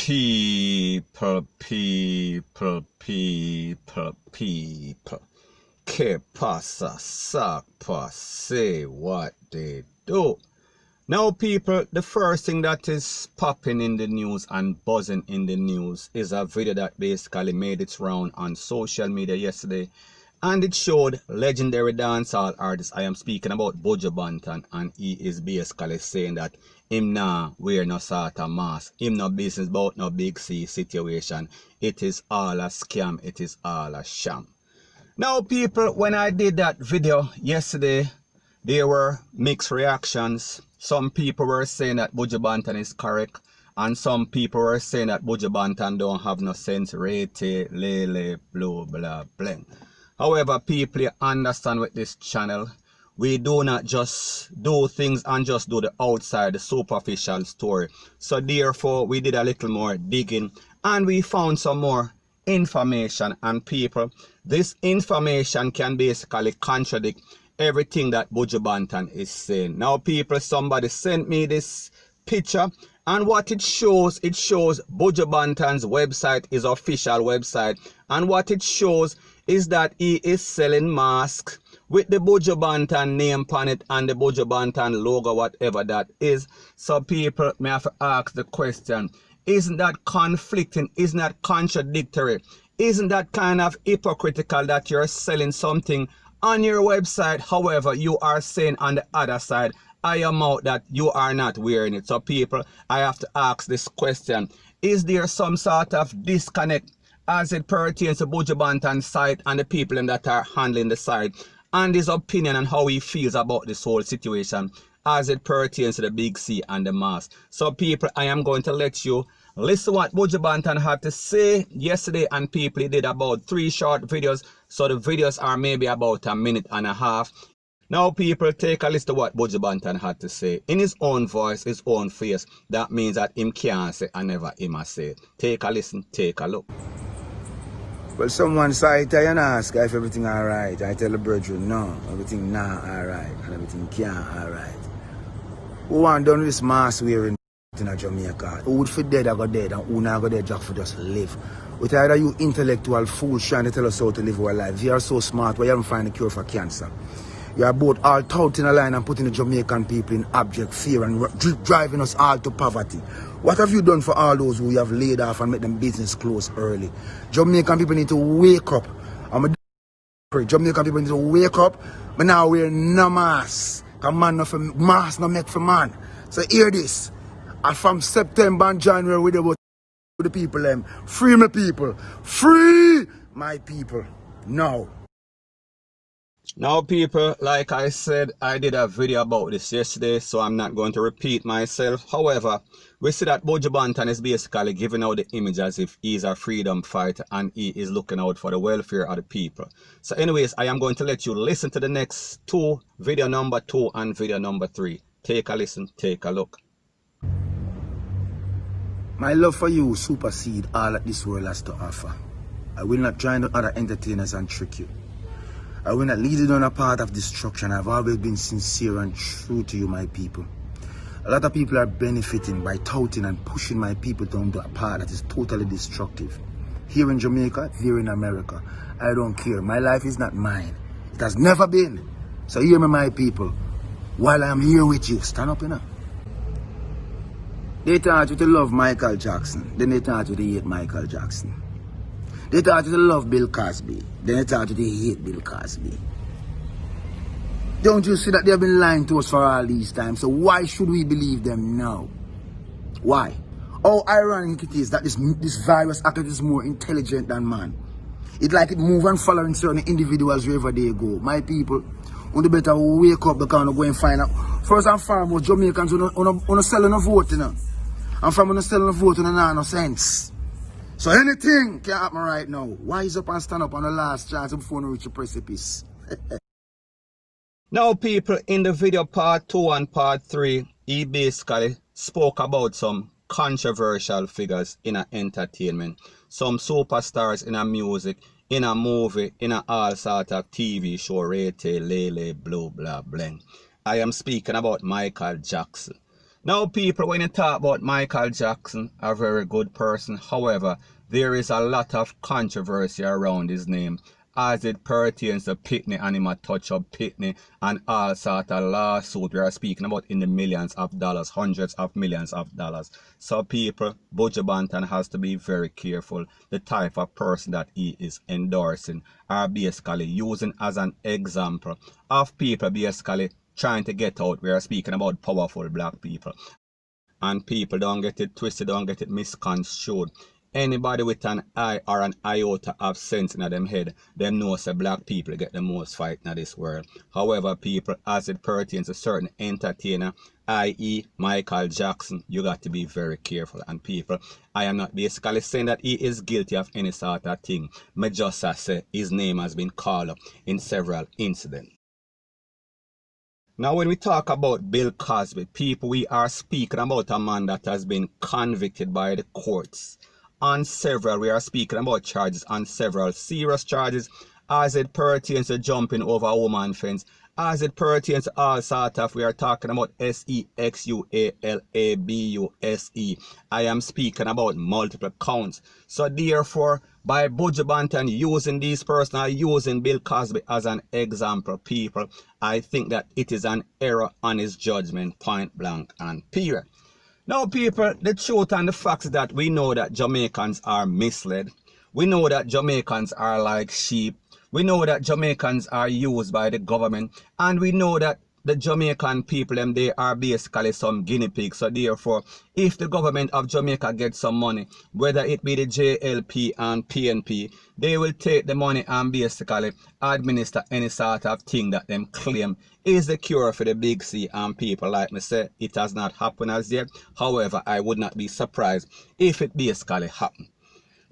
People. Que pasa, sakpa, say what they do. Now, people, the first thing that is popping in the news and buzzing in the news is a video that basically made its round on social media yesterday. And it showed legendary dancehall artist. I am speaking about BUJU Di Banton, and he is basically saying that him nah wear no sort of mask. Him no business about no big C situation. It is all a scam. It is all a sham. Now, people, when I did that video yesterday, there were mixed reactions. Some people were saying that BUJU Di Banton is correct, and some people were saying that BUJU Di Banton don't have no sense. Rete, lele, blah, blah, blah. However, people, you understand with this channel, we do not just do things and just do the outside, the superficial story. So therefore, we did a little more digging and we found some more information. And people, this information can basically contradict everything that BUJU Di Banton is saying. Now, people, somebody sent me this picture, and what it shows BUJU Di Banton's website is official website, and what it shows is that he is selling masks with the BUJU Di Banton name on it and the BUJU Di Banton logo, whatever that is. So people may have to ask the question, isn't that conflicting? Isn't that contradictory? Isn't that kind of hypocritical that you're selling something on your website, however you are saying on the other side I am out that you are not wearing it? So people, I have to ask this question, is there some sort of disconnect as it pertains to BUJU Di Banton's site and the people that are handling the site, and his opinion and how he feels about this whole situation as it pertains to the big C and the mask? So people, I am going to let you listen what BUJU Di Banton had to say yesterday, and people, he did about 3 short videos, so the videos are maybe about a minute and a half. Now, people, take a listen to what BUJU Di Banton had to say in his own voice, his own face. That means that him can't say and never him a say. Take a listen, take a look. Well, someone side I and ask if everything alright. I tell the brethren, no, everything not alright, and everything can't alright. Who want done this mask wearing in Jamaica? Who would fit dead I go dead, and who not go dead just for just live? With either you intellectual fools trying to tell us how to live our life. You are so smart, but you haven't found a cure for cancer. You are both all out in a line and putting the Jamaican people in abject fear and driving us all to poverty. What have you done for all those who you have laid off and make them business close early? Jamaican people need to wake up. Jamaican people need to wake up. But now we're no mask. Because man no for mask no make for man. So hear this. And from September and January we about the people them. Free my people. Free my people. Now. Now, people, like I said, I did a video about this yesterday, so I'm not going to repeat myself. However, we see that BUJU Di Banton is basically giving out the image as if he's a freedom fighter and he is looking out for the welfare of the people. So anyways, I am going to let you listen to the next 2, video number 2 and video number 3. Take a listen, take a look. My love for you supersede all that this world has to offer. I will not join the other entertainers and trick you. I will not lead you down a path of destruction. I've always been sincere and true to you, my people. A lot of people are benefiting by touting and pushing my people down to a path that is totally destructive. Here in Jamaica, here in America, I don't care. My life is not mine. It has never been. So hear me, my people. While I'm here with you, stand up, you know. They thought you to love Michael Jackson. Then they thought you to hate Michael Jackson. They thought you to love Bill Cosby. Then they thought you to hate Bill Cosby. Don't you see that they have been lying to us for all these times? So why should we believe them now? Why? How ironic it is that this virus actually is more intelligent than man. It's like it move and following certain individuals wherever they go. My people, you better wake up because you go and find out. First and foremost, Jamaicans are selling a vote, you know. And from when selling a vote, you know, no sense. So anything can happen right now. Wise up and stand up on the last chance before you reach the precipice. Now, people, in the video part 2 and part 3, he basically spoke about some controversial figures in entertainment. Some superstars in music, in a movie, in all sort of TV show, rete, lele, blah, blah, blah. I am speaking about Michael Jackson. Now people, when you talk about Michael Jackson, a very good person, however, there is a lot of controversy around his name as it pertains to Pitney and him a touch up Pitney and all sort of lawsuit we are speaking about in the millions of dollars, hundreds of millions of dollars. So people, BUJU Banton has to be very careful the type of person that he is endorsing or basically using as an example of people basically trying to get out. We are speaking about powerful black people. And people, don't get it twisted, don't get it misconstrued. Anybody with an eye or an iota of sense in them head, them knows that black people get the most fight in this world. However, people, as it pertains to certain entertainer, i.e. Michael Jackson, you got to be very careful. And people, I am not basically saying that he is guilty of any sort of thing. Me just say his name has been called up in several incidents. Now when we talk about Bill Cosby, people, we are speaking about a man that has been convicted by the courts on several, we are speaking about charges on several serious charges as it pertains to jumping over a woman fence, as it pertains to all sort of, we are talking about SEXUALABUSE. I am speaking about multiple counts. So therefore, by BUJU Banton using these persons, using Bill Cosby as an example, people, I think that it is an error on his judgment, point blank and period. Now people, the truth and the facts is that we know that Jamaicans are misled. We know that Jamaicans are like sheep. We know that Jamaicans are used by the government. And we know that the Jamaican people, they are basically some guinea pigs. So therefore, if the government of Jamaica gets some money, whether it be the JLP and PNP, they will take the money and basically administer any sort of thing that them claim is the cure for the big C. And people, like me say, it has not happened as yet. However, I would not be surprised if it basically happened.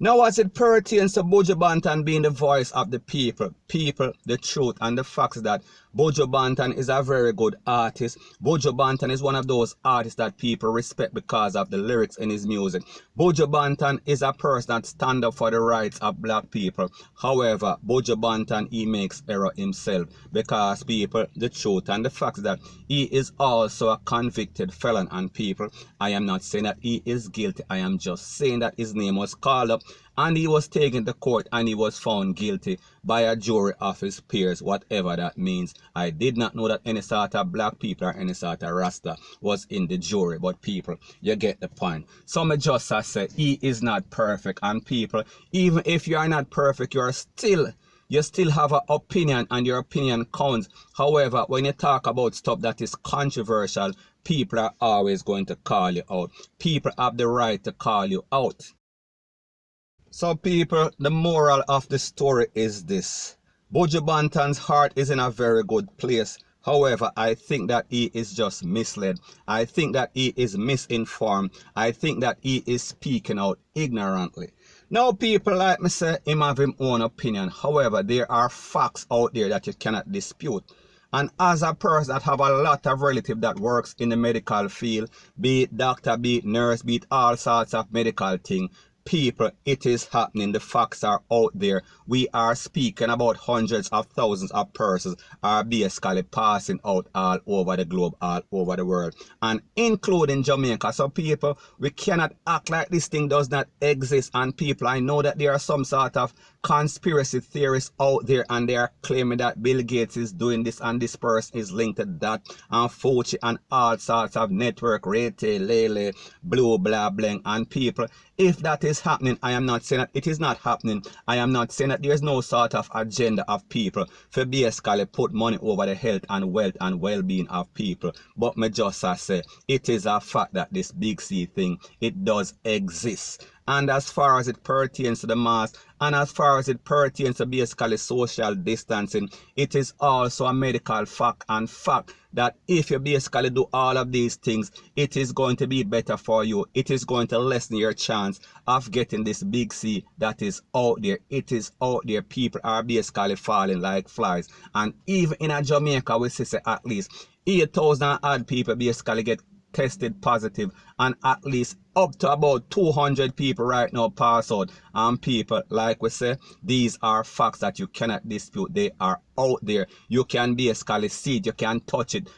Now as it pertains to BUJU Banton being the voice of the people, the truth and the facts that BUJU Banton is a very good artist. BUJU Banton is one of those artists that people respect because of the lyrics in his music. BUJU Banton is a person that stands up for the rights of black people. However, BUJU Banton, he makes error himself because people, the truth and the facts that he is also a convicted felon. And people, I am not saying that he is guilty. I am just saying that his name was called up and he was taken to court and he was found guilty by a jury of his peers, whatever that means. I did not know that any sort of black people or any sort of Rasta was in the jury, but people, you get the point. Some just say he is not perfect, and people, even if you are not perfect, you still have an opinion and your opinion counts. However, when you talk about stuff that is controversial, people are always going to call you out. People have the right to call you out. So people, the moral of the story is this. BUJU Banton's heart is in a very good place. However, I think that he is just misled. I think that he is misinformed. I think that he is speaking out ignorantly. Now people, like me say, him have his own opinion. However, there are facts out there that you cannot dispute. And as a person that have a lot of relatives that works in the medical field, be it doctor, be it nurse, be it all sorts of medical thing, people, it is happening. The facts are out there. We are speaking about hundreds of thousands of persons are basically passing out all over the globe, all over the world, and including Jamaica. So people, we cannot act like this thing does not exist. And people, I know that there are some sort of conspiracy theorists out there and they are claiming that Bill Gates is doing this and this person is linked to that, and Fauci and all sorts of network, Rete, Lele, Blue, blah, bling. And people, if that is happening, I am not saying that it is not happening. I am not saying that there is no sort of agenda of people for basically put money over the health and wealth and well-being of people. But me just say, it is a fact that this big C thing, it does exist. And as far as it pertains to the mask, and as far as it pertains to basically social distancing, it is also a medical fact and fact that if you basically do all of these things, it is going to be better for you. It is going to lessen your chance of getting this big C that is out there. It is out there. People are basically falling like flies. And even in a Jamaica, we say at least 8,000 odd people basically get tested positive, and at least up to about 200 people right now pass out. And people, like we say, these are facts that you cannot dispute. They are out there. You can basically see it, you can touch it.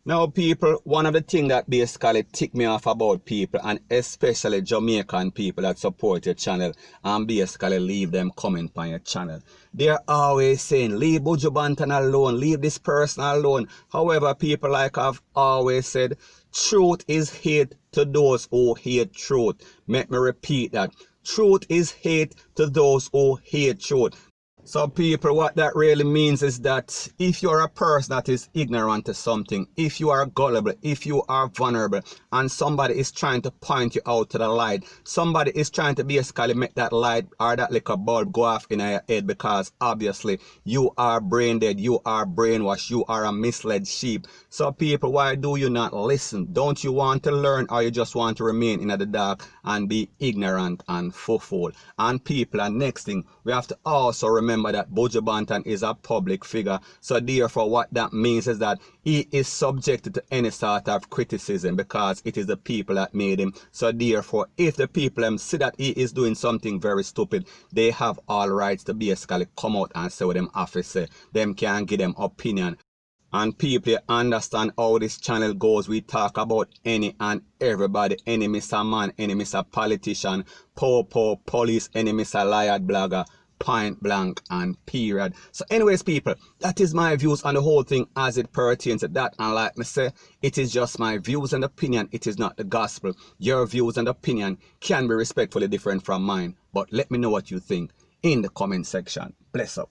Now, people, one of the things that basically tick me off about people, and especially Jamaican people that support your channel and basically leave them comment on your channel. They're always saying, leave BUJU Banton alone, leave this person alone. However, people like I've always said, truth is hate to those who hate truth. Let me repeat that. Truth is hate to those who hate truth. So people, what that really means is that if you're a person that is ignorant to something, if you are gullible, if you are vulnerable, and somebody is trying to point you out to the light, somebody is trying to basically make that light or that little bulb go off in your head because obviously you are brain dead, you are brainwashed, you are a misled sheep. So people, why do you not listen? Don't you want to learn, or you just want to remain in the dark and be ignorant and fool? And people, and next thing, we have to also remember that BUJU Banton is a public figure, so therefore what that means is that he is subjected to any sort of criticism because it is the people that made him. So therefore, if the people see that he is doing something very stupid, they have all rights to basically come out and say what them have to say. Them can give them opinion. And people understand how this channel goes. We talk about any and everybody, any Mr. Man, any Mr. Politician, police, any Mr. Liar blogger, point blank and period. So anyways, people, that is my views on the whole thing as it pertains to that. And like me say, it is just my views and opinion. It is not the gospel. Your views and opinion can be respectfully different from mine. But let me know what you think in the comment section. Bless up.